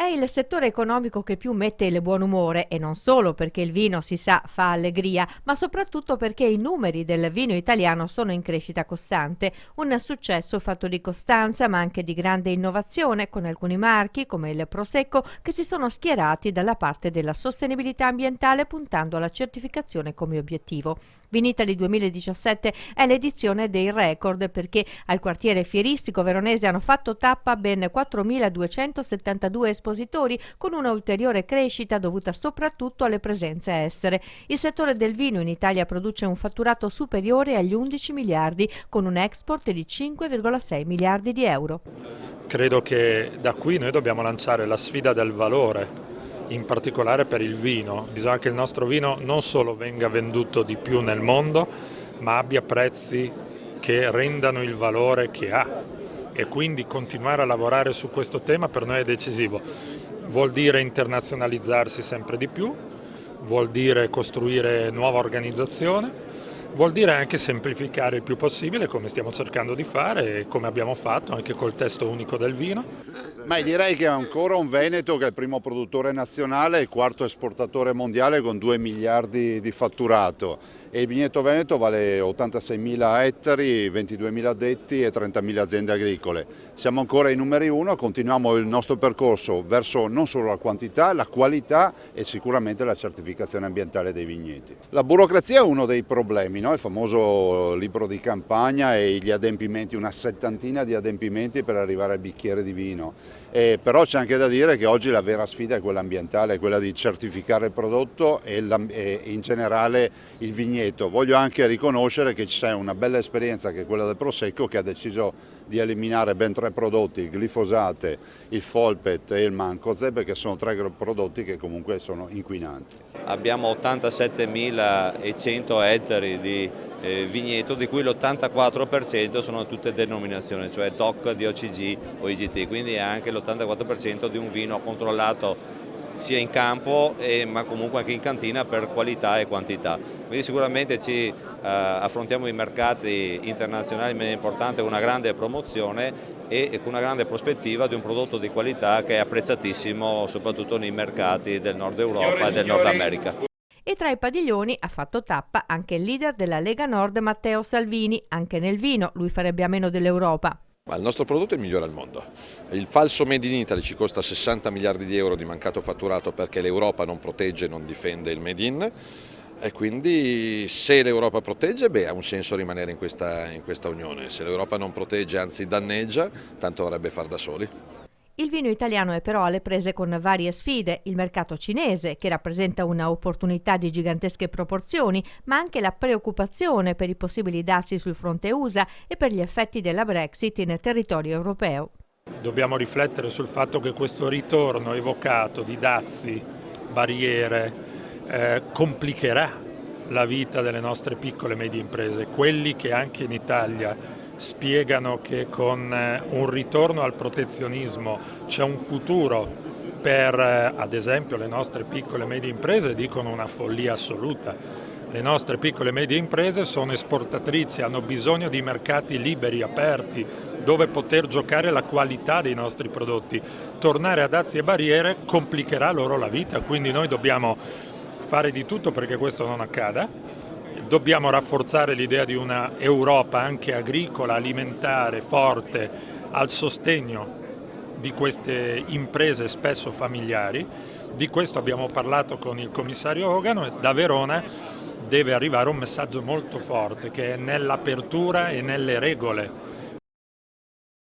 È il settore economico che più mette il buon umore e non solo perché il vino, si sa, fa allegria, ma soprattutto perché i numeri del vino italiano sono in crescita costante. Un successo fatto di costanza ma anche di grande innovazione con alcuni marchi come il Prosecco che si sono schierati dalla parte della sostenibilità ambientale puntando alla certificazione come obiettivo. Vinitaly 2017 è l'edizione dei record perché al quartiere fieristico veronese hanno fatto tappa ben 4.272 espositori con una ulteriore crescita dovuta soprattutto alle presenze estere. Il settore del vino in Italia produce un fatturato superiore agli 11 miliardi con un export di 5,6 miliardi di euro. Credo che da qui noi dobbiamo lanciare la sfida del valore, in particolare per il vino. Bisogna che il nostro vino non solo venga venduto di più nel mondo, ma abbia prezzi che rendano il valore che ha. E quindi continuare a lavorare su questo tema per noi è decisivo. Vuol dire internazionalizzarsi sempre di più, vuol dire costruire nuova organizzazione, vuol dire anche semplificare il più possibile, come stiamo cercando di fare e come abbiamo fatto anche col testo unico del vino. Ma direi che è ancora un Veneto che è il primo produttore nazionale e il quarto esportatore mondiale con 2 miliardi di fatturato. E il vigneto Veneto vale 86.000 ettari, 22.000 addetti e 30.000 aziende agricole. Siamo ancora i numeri uno, continuiamo il nostro percorso verso non solo la quantità, la qualità e sicuramente la certificazione ambientale dei vigneti. La burocrazia è uno dei problemi, no? Il famoso libro di campagna e gli adempimenti, una settantina di adempimenti per arrivare al bicchiere di vino. Però c'è anche da dire che oggi la vera sfida è quella ambientale, quella di certificare il prodotto e in generale il vigneto. Voglio anche riconoscere che c'è una bella esperienza che è quella del Prosecco che ha deciso di eliminare ben 3 prodotti, il glifosate, il Folpet e il Mancozeb, che sono 3 prodotti che comunque sono inquinanti. Abbiamo 87.100 ettari di vigneto, di cui l'84% sono tutte denominazioni, cioè DOC, DOCG o IGT, quindi è anche l'84% di un vino controllato sia in campo ma comunque anche in cantina per qualità e quantità. Quindi sicuramente affrontiamo i mercati internazionali in maniera importante con una grande promozione e con una grande prospettiva di un prodotto di qualità che è apprezzatissimo soprattutto nei mercati del Nord Europa e del Nord America. E tra i padiglioni ha fatto tappa anche il leader della Lega Nord Matteo Salvini, anche nel vino lui farebbe a meno dell'Europa. Ma il nostro prodotto è il migliore al mondo. Il falso Made in Italy ci costa 60 miliardi di euro di mancato fatturato perché l'Europa non protegge e non difende il Made in e quindi se l'Europa protegge ha un senso rimanere in questa Unione, se l'Europa non protegge anzi danneggia tanto vorrebbe far da soli. Il vino italiano è però alle prese con varie sfide, il mercato cinese che rappresenta un'opportunità di gigantesche proporzioni, ma anche la preoccupazione per i possibili dazi sul fronte USA e per gli effetti della Brexit in territorio europeo. Dobbiamo riflettere sul fatto che questo ritorno evocato di dazi, barriere, complicherà la vita delle nostre piccole e medie imprese, quelli che anche in Italia spiegano che con un ritorno al protezionismo c'è un futuro per, ad esempio, le nostre piccole e medie imprese, dicono una follia assoluta. Le nostre piccole e medie imprese sono esportatrici, hanno bisogno di mercati liberi, aperti, dove poter giocare la qualità dei nostri prodotti. Tornare a dazi e barriere complicherà loro la vita, quindi noi dobbiamo fare di tutto perché questo non accada. Dobbiamo rafforzare l'idea di una Europa anche agricola, alimentare, forte, al sostegno di queste imprese spesso familiari. Di questo abbiamo parlato con il commissario Hogan e da Verona deve arrivare un messaggio molto forte che è nell'apertura e nelle regole